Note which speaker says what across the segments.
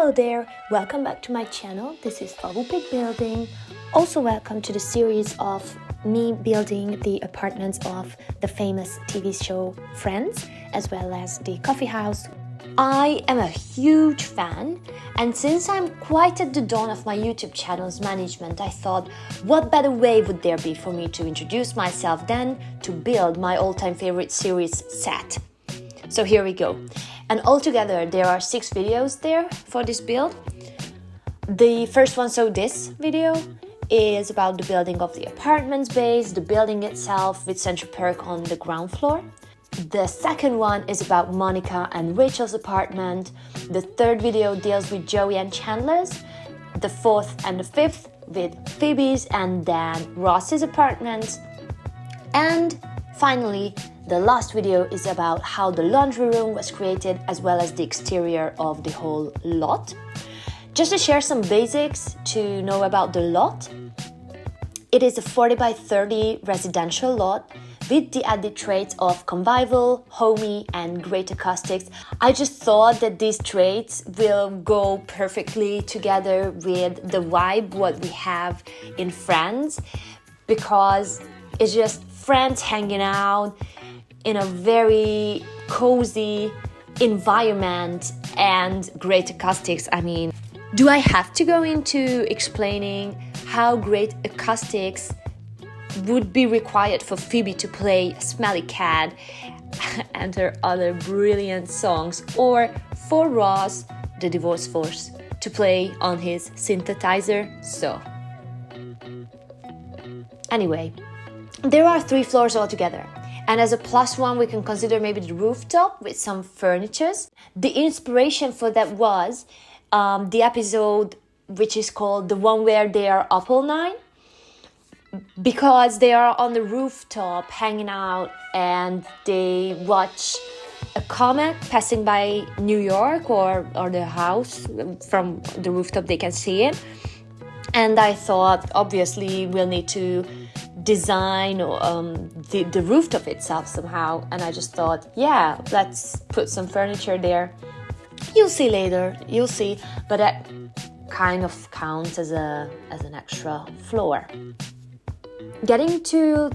Speaker 1: Hello there, welcome back to my channel. This is favupigbuilding. Also welcome to the series of me building the apartments of the famous TV show Friends, as well as the coffee house. I am a huge fan, and since I'm quite at the dawn of my YouTube channel's management, I thought what better way would there be for me to introduce myself than to build my all-time favorite series set. So here we go. And altogether there are 6 videos there for this build. The first one, so this video, is about the building of the apartment's base, the building itself with Central Perk on the ground floor. The second one is about Monica and Rachel's apartment. The third video deals with Joey and Chandler's. The fourth and the fifth with Phoebe's and then Ross's apartments. And finally, the last video is about how the laundry room was created, as well as the exterior of the whole lot. Just to share some basics to know about the lot, it is a 40 by 30 residential lot with the added traits of convivial, homey, and great acoustics. I just thought that these traits will go perfectly together with the vibe what we have in Friends, because it's just friends hanging out in a very cozy environment and great acoustics. I mean, do I have to go into explaining how great acoustics would be required for Phoebe to play Smelly Cat and her other brilliant songs, or for Ross, the divorce force, to play on his synthesizer? So, anyway, there are 3 floors altogether. And as a plus one, we can consider maybe the rooftop with some furnitures. The inspiration for that was the episode which is called the one where they are up all night, because they are on the rooftop hanging out and they watch a comet passing by New York or the house. From the rooftop they can see it. And I thought, obviously, we'll need to design the rooftop itself somehow, and I just thought, yeah, let's put some furniture there. You'll see later, you'll see, but that kind of counts as an extra floor. Getting to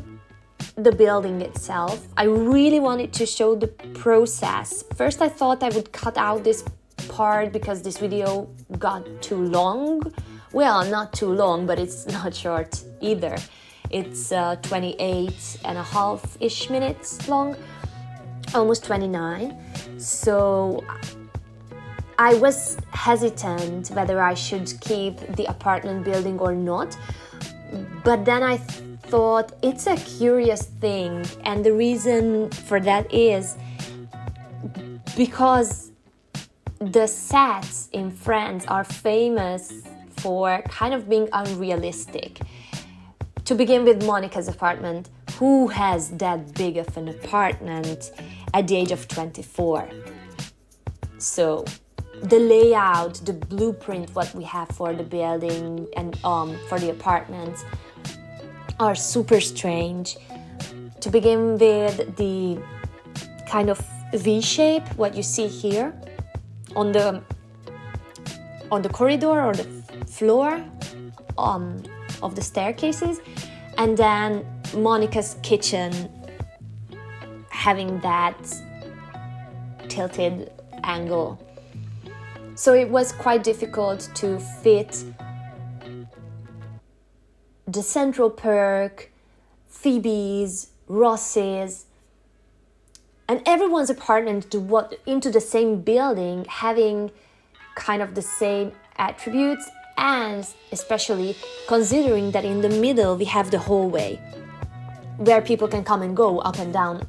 Speaker 1: the building itself, I really wanted to show the process. First I thought I would cut out this part because this video got too long. Well, not too long, but it's not short either. It's 28.5-ish minutes long, almost 29. So I was hesitant whether I should keep the apartment building or not. But then I thought it's a curious thing. And the reason for that is because the sets in Friends are famous for kind of being unrealistic. To begin with Monica's apartment, who has that big of an apartment at the age of 24? So the layout, the blueprint, what we have for the building and for the apartments are super strange. To begin with, the kind of V shape, what you see here on the corridor or the floor of the staircases, and then Monica's kitchen having that tilted angle. So it was quite difficult to fit the Central Perk, Phoebe's, Ross's, and everyone's apartment into the same building, having kind of the same attributes, and especially considering that in the middle we have the hallway where people can come and go up and down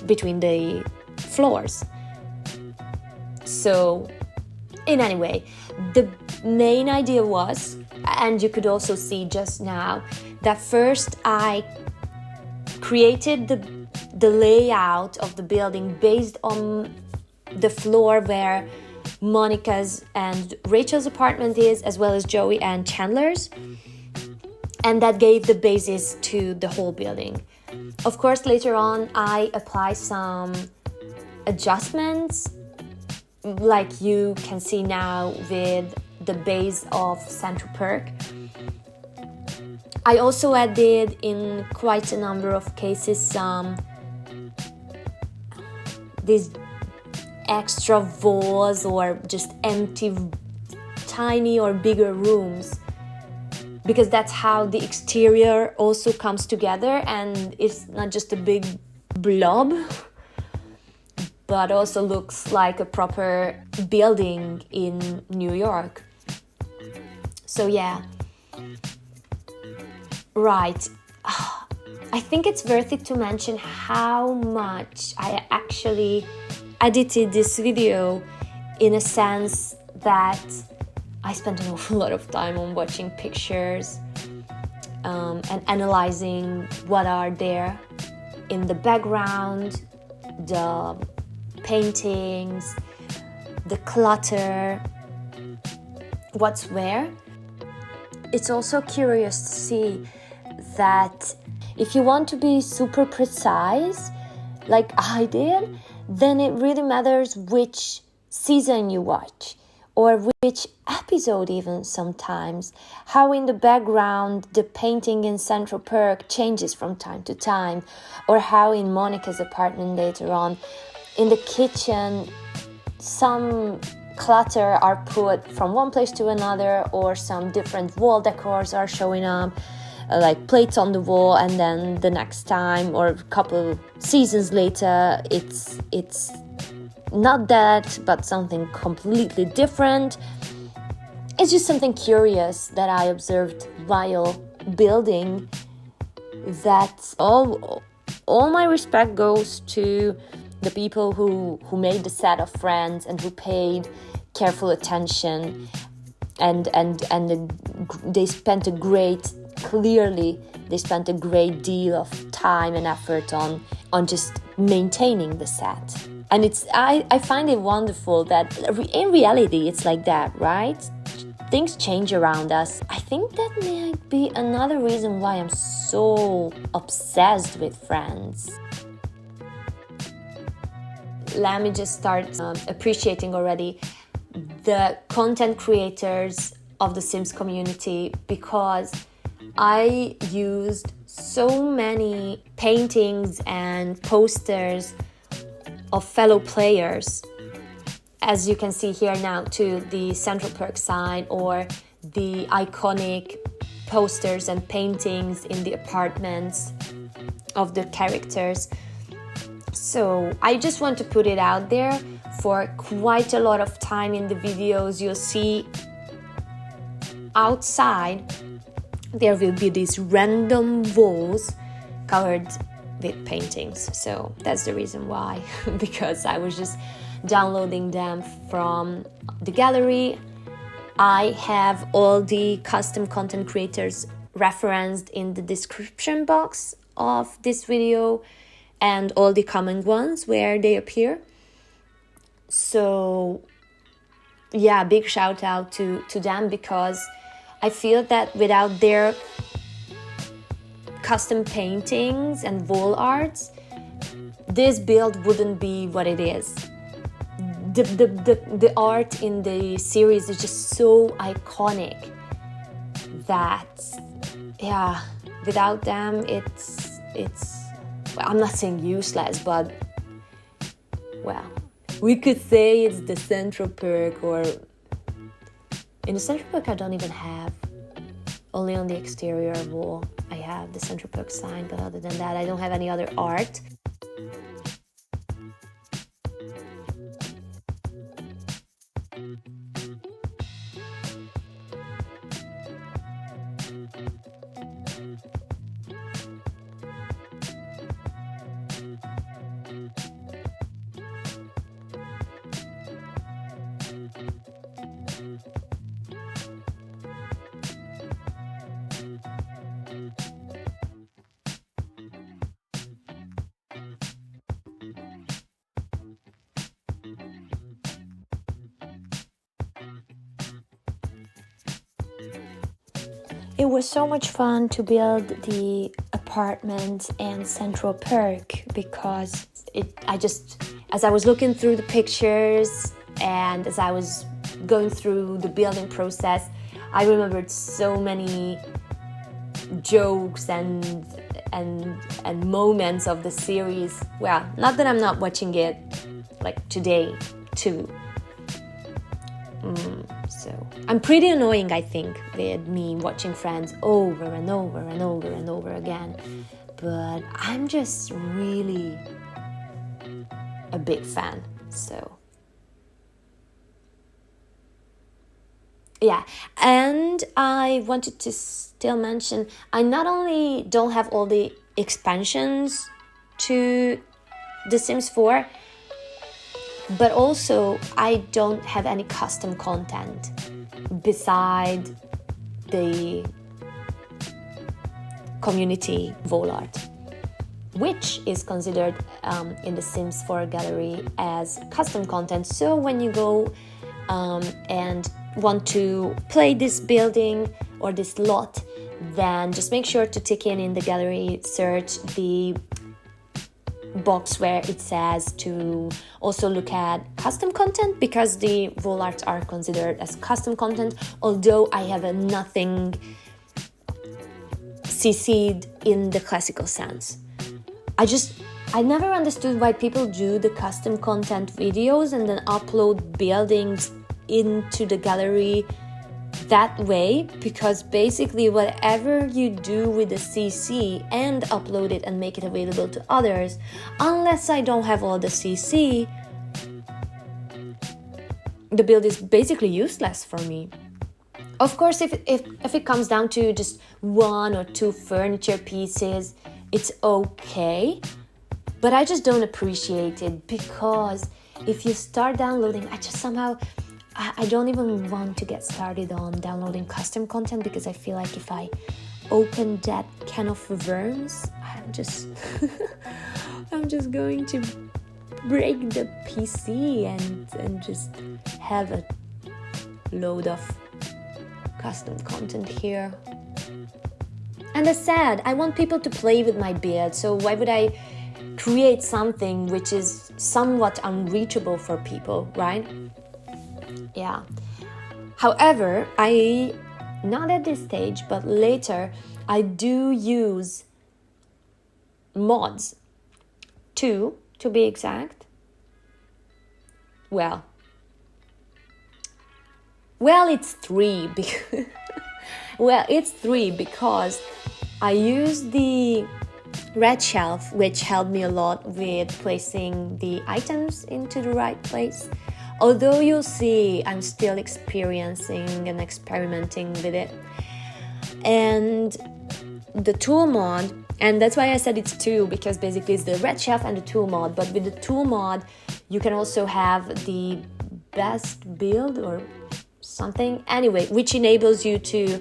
Speaker 1: between the floors. So in any way, the main idea was, and you could also see just now, that first I created the layout of the building based on the floor where Monica's and Rachel's apartment is, as well as Joey and Chandler's, and that gave the basis to the whole building. Of course, later on I apply some adjustments like you can see now with the base of Central Perk. I also added in quite a number of cases some these extra walls or just empty tiny or bigger rooms, because that's how the exterior also comes together, and it's not just a big blob but also looks like a proper building in New York. So yeah, right. I think it's worth it to mention how much I actually edited this video, in a sense that I spent an awful lot of time on watching pictures and analyzing what are there in the background, the paintings, the clutter, what's where. It's also curious to see that if you want to be super precise, like I did, then it really matters which season you watch, or which episode even sometimes, how in the background the painting in Central Perk changes from time to time, or how in Monica's apartment later on, in the kitchen, some clutter are put from one place to another, or some different wall decors are showing up, like plates on the wall, and then the next time or a couple seasons later it's not that, but something completely different. It's just something curious that I observed while building, that all my respect goes to the people who made the set of Friends and who paid careful attention, and they spent a great deal of time and effort on just maintaining the set. And I find it wonderful that in reality it's like that, right? Things change around us. I think that might be another reason why I'm so obsessed with Friends. Let me just start appreciating already the content creators of the Sims community, because I used so many paintings and posters of fellow players, as you can see here now, to the Central Perk side, or the iconic posters and paintings in the apartments of the characters. So I just want to put it out there. For quite a lot of time in the videos, you'll see outside there will be these random walls covered with paintings. So that's the reason why, because I was just downloading them from the gallery. I have all the custom content creators referenced in the description box of this video, and all the common ones where they appear. So yeah, big shout out to them, because I feel that without their custom paintings and wall arts, this build wouldn't be what it is. The art in the series is just so iconic that, yeah, without them it's well, I'm not saying useless, but well, we could say it's the Central Perk, or in the Central Perk I don't even have, only on the exterior wall I have the Central Perk sign, but other than that I don't have any other art. It was so much fun to build the apartments and Central Perk, because as I was looking through the pictures, and as I was going through the building process, I remembered so many jokes and moments of the series. Well, not that I'm not watching it like today too. So I'm pretty annoying, I think, with me watching Friends over and over and over and over again. But I'm just really a big fan. So yeah, and I wanted to still mention, I not only don't have all the expansions to The Sims 4, but also I don't have any custom content beside the community wall art, which is considered in the Sims 4 gallery as custom content. So when you go and want to play this building or this lot, then just make sure to tick in the gallery search the box where it says to also look at custom content, because the wall arts are considered as custom content, although I have nothing CC'd in the classical sense. I never understood why people do the custom content videos and then upload buildings into the gallery that way, because basically whatever you do with the CC and upload it and make it available to others, unless I don't have all the CC, the build is basically useless for me. Of course, if it comes down to just 1 or 2 furniture pieces, it's okay, but I just don't appreciate it, because if you start downloading, I don't even want to get started on downloading custom content, because I feel like if I open that can of worms, I'm just going to break the PC and just have a load of custom content here. And as said, I want people to play with my build, so why would I create something which is somewhat unreachable for people, right? Yeah. However, not at this stage, but later, I do use mods, 2 to be exact. Well, it's 3 because it's 3 because I use the red shelf, which helped me a lot with placing the items into the right place. Although you'll see I'm still experiencing and experimenting with it. And the tool mod, and that's why I said it's 2, because basically it's the red shelf and the tool mod. But with the tool mod, you can also have the best build or something. Anyway, which enables you to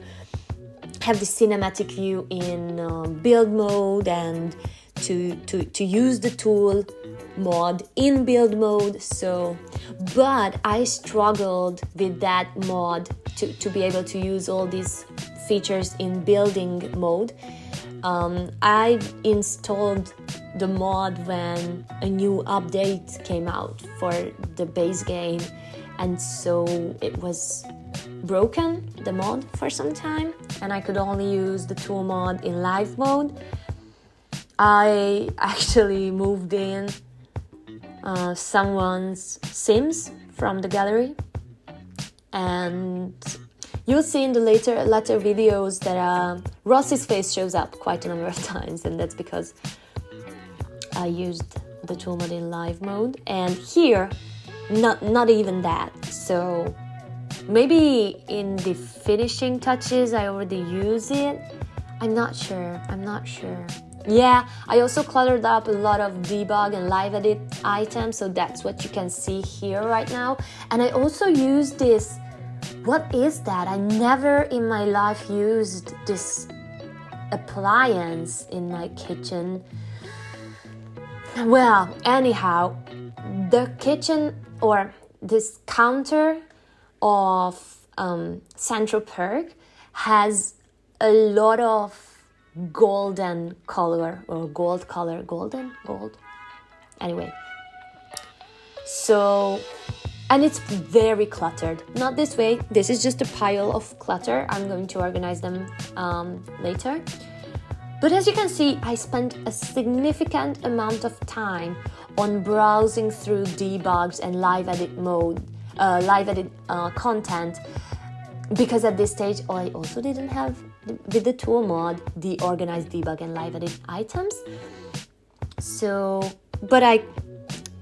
Speaker 1: have the cinematic view in build mode and to use the tool mod in build mode. So, but I struggled with that mod to be able to use all these features in building mode. I installed the mod when a new update came out for the base game, and so it was broken, the mod, for some time, and I could only use the tool mod in live mode. I actually moved in someone's Sims from the gallery, and you'll see in the later videos that Ross's face shows up quite a number of times, and that's because I used the tool mod in live mode, and here not even that. So maybe in the finishing touches I already use it. I'm not sure. Yeah, I also cluttered up a lot of debug and live edit items, so that's what you can see here right now. And I also use this, what is that? I never in my life used this appliance in my kitchen. Well, anyhow, the kitchen, or this counter of Central Perk, has a lot of golden color, or gold. Anyway, so And it's very cluttered. Not this way. This is just a pile of clutter. I'm going to organize them later. But as you can see, I spent a significant amount of time on browsing through debugs and live edit content, because at this stage I also didn't have, with the tool mod, the organized debug and live edit items. So, but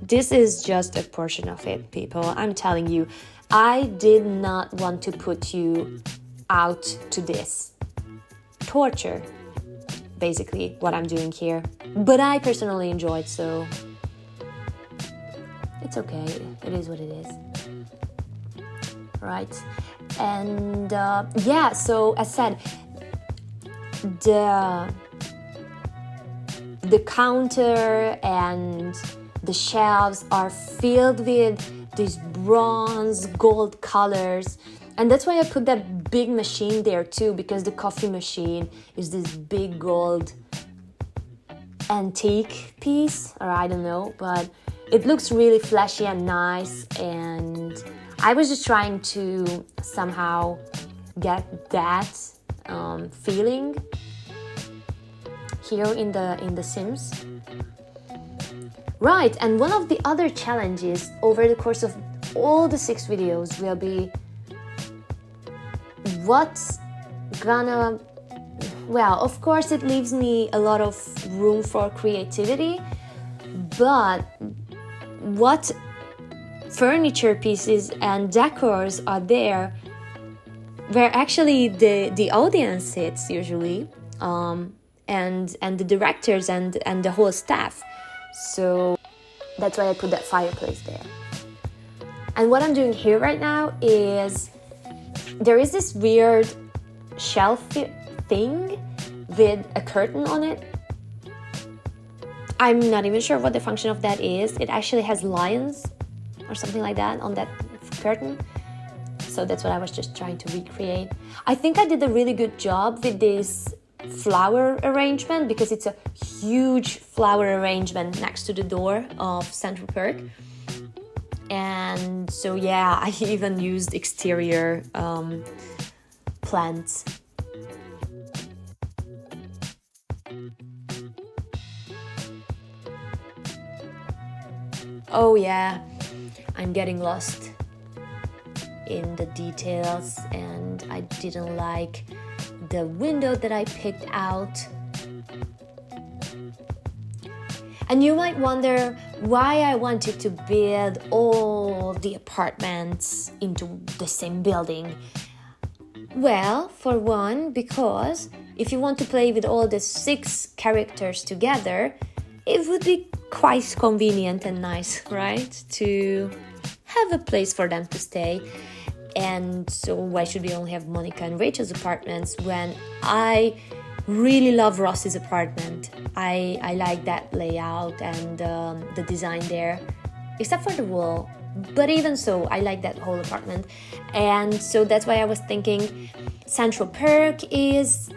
Speaker 1: this is just a portion of it, people. I'm telling you, I did not want to put you out to this torture, basically, what I'm doing here. But I personally enjoyed, so it's okay. It is what it is. Right. And yeah, so as said, the counter and the shelves are filled with these bronze gold colors, and that's why I put that big machine there too, because the coffee machine is this big gold antique piece, or I don't know, but it looks really flashy and nice, and I was just trying to somehow get that feeling here in the Sims. Right, and one of the other challenges over the course of all the 6 videos will be what's gonna... Well, of course it leaves me a lot of room for creativity, but what furniture pieces and decors are there where actually the audience sits usually, and the directors and the whole staff. So that's why I put that fireplace there. And what I'm doing here right now is there is this weird shelf thing with a curtain on it. I'm not even sure what the function of that is. It actually has lions or something like that on that curtain. So that's what I was just trying to recreate. I think I did a really good job with this flower arrangement, because it's a huge flower arrangement next to the door of Central Perk. And so yeah, I even used exterior plants. Oh yeah, I'm getting lost in the details, and I didn't like the window that I picked out. And you might wonder why I wanted to build all the apartments into the same building. Well, for one, because if you want to play with all the 6 characters together, it would be quite convenient and nice, right? To have a place for them to stay. And so why should we only have Monica and Rachel's apartments when I really love Ross's apartment? I like that layout and the design there, except for the wall. But even so, I like that whole apartment. And so that's why I was thinking Central Perk is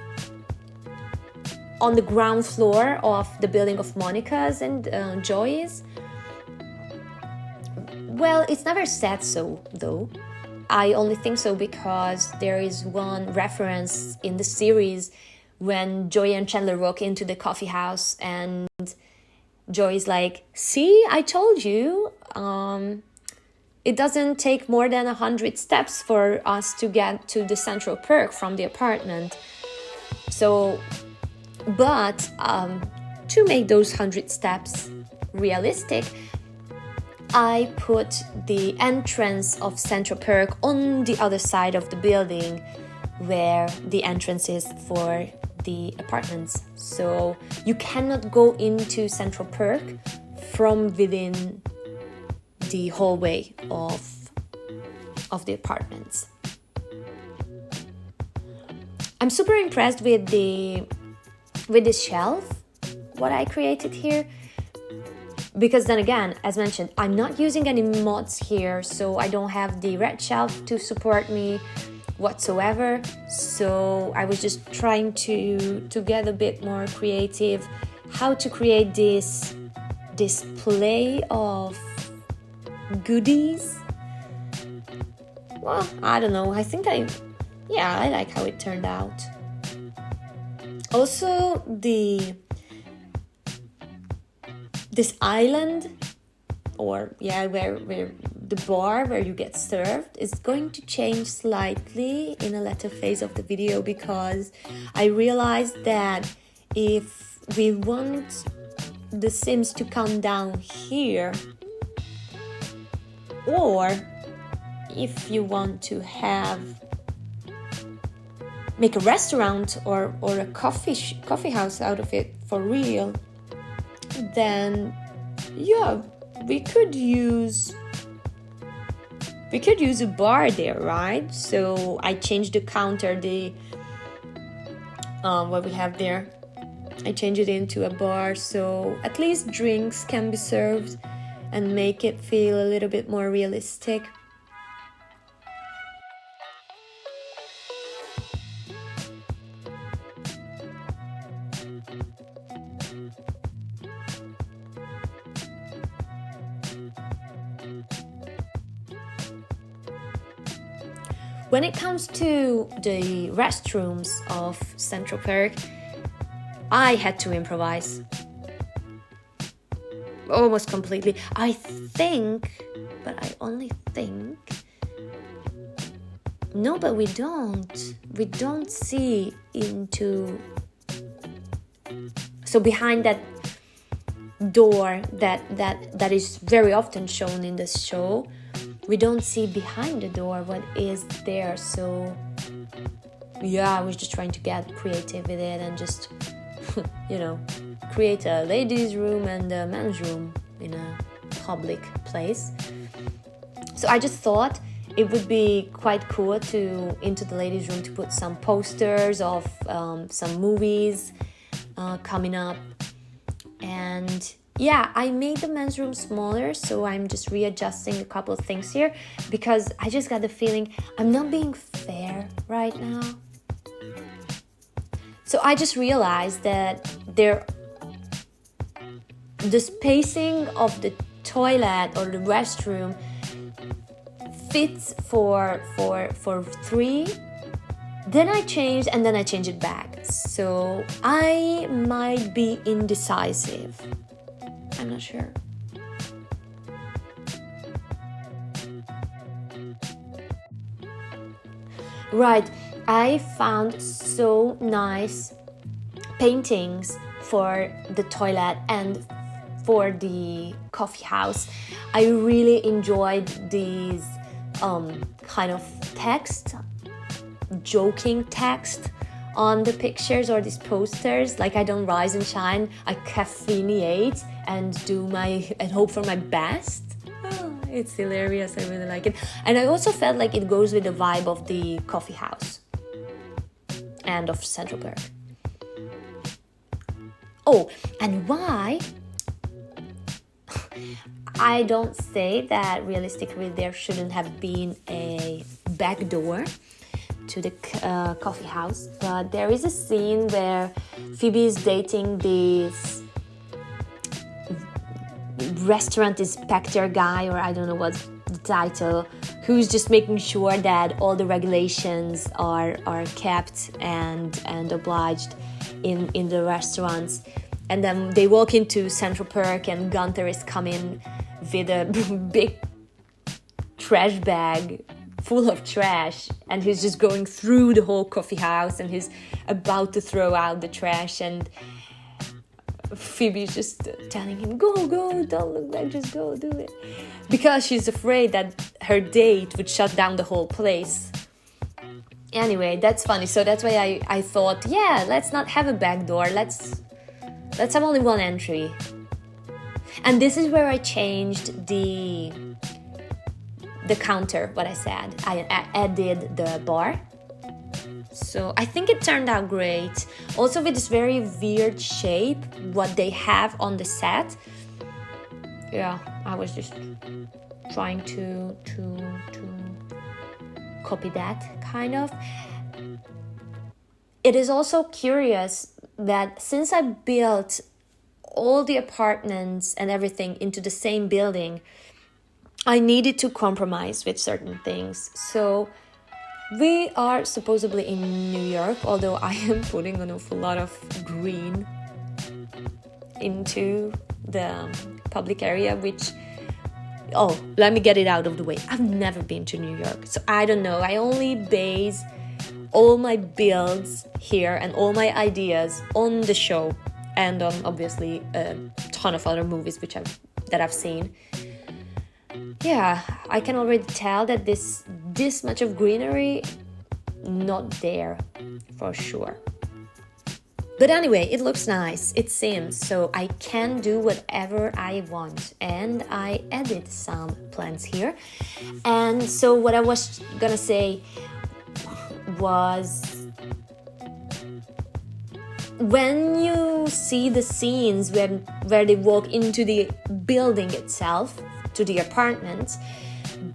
Speaker 1: on the ground floor of the building of Monica's and Joy's. Well, it's never said so, though. I only think so because there is one reference in the series when Joy and Chandler walk into the coffee house and Joy is like, see, I told you, it doesn't take more than 100 steps for us to get to the Central Perk from the apartment. So, but to make those 100 steps realistic, I put the entrance of Central Perk on the other side of the building where the entrance is for the apartments. So you cannot go into Central Perk from within the hallway of the apartments. I'm super impressed with this shelf, what I created here. Because then again, as mentioned, I'm not using any mods here, so I don't have the red shelf to support me whatsoever. So I was just trying to get a bit more creative, how to create this display of goodies well, I don't know. I think I like how it turned out. Also, this island, or where the bar where you get served is going to change slightly in a later phase of the video, because I realized that if we want the Sims to come down here, or if you want to make a restaurant or a coffee house out of it for real, then we could use a bar there, right? So I changed the counter, what we have there, I changed it into a bar, so at least drinks can be served and make it feel a little bit more realistic. When it comes to the restrooms of Central Perk, I had to improvise. Almost completely. I think, but I only think... No, but we don't. We don't see into... So behind that door that is very often shown in this show, we don't see behind the door what is there. So I was just trying to get creative with it and just create a ladies' room and a men's room in a public place. So I just thought it would be quite cool into the ladies' room to put some posters of some movies coming up. And I made the men's room smaller, so I'm just readjusting a couple of things here, because I just got the feeling I'm not being fair right now. So I just realized that the spacing of the toilet or the restroom fits for 3. Then I changed, and then I changed it back. So I might be indecisive. I'm not sure. Right, I found so nice paintings for the toilet and for the coffee house. I really enjoyed these kind of text, joking text on the pictures or these posters. Like, I don't rise and shine, I caffeinate and hope for my best. It's hilarious. I really like it. And I also felt like it goes with the vibe of the coffee house and of Central Perk. Oh, and why? I don't say that realistically there shouldn't have been a back door to the coffee house, but there is a scene where Phoebe is dating this restaurant inspector guy, or I don't know what's the title, who's just making sure that all the regulations are kept and obliged in the restaurants. And then they walk into Central Perk, and Gunther is coming with a big trash bag full of trash, and he's just going through the whole coffee house, and he's about to throw out the trash, and Phoebe's just telling him, go, don't look back, just go, do it. Because she's afraid that her date would shut down the whole place. Anyway, that's funny. So that's why I thought, let's not have a back door. Let's have only one entry. And this is where I changed the counter, what I said. I added the bar. So I think it turned out great. Also with this very weird shape, what they have on the set. I was just trying to copy that, kind of. It is also curious that since I built all the apartments and everything into the same building, I needed to compromise with certain things. So we are supposedly in New York, although I am putting an awful lot of green into the public area, which, oh, let me get it out of the way. I've never been to New York, so I don't know. I only base all my builds here and all my ideas on the show and on obviously a ton of other movies that I've seen. Yeah, I can already tell that this much of greenery, not there for sure. But anyway, it looks nice, it seems, so I can do whatever I want. And I added some plants here. And so what I was gonna say was, when you see the scenes where they walk into the building itself, to the apartments,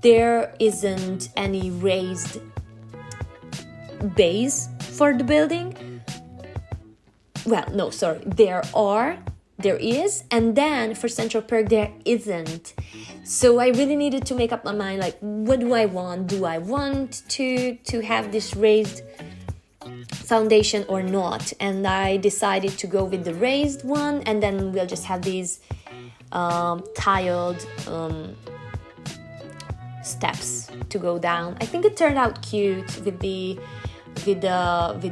Speaker 1: there isn't any raised base for the building. Well, no, sorry, there is, and then for Central Perk there isn't. So I really needed to make up my mind, like, what do I want? Do I want to have this raised foundation or not? And I decided to go with the raised one, and then we'll just have these tiled steps to go down. I think it turned out cute with the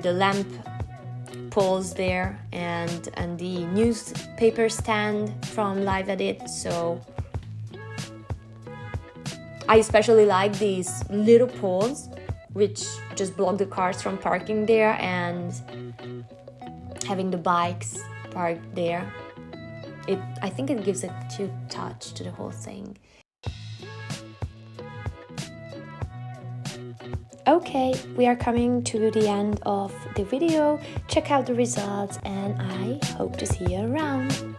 Speaker 1: lamp poles there and the newspaper stand from Live Edit. So I especially like these little poles which just block the cars from parking there and having the bikes parked there. I think it gives a cute touch to the whole thing. Okay, we are coming to the end of the video. Check out the results and I hope to see you around.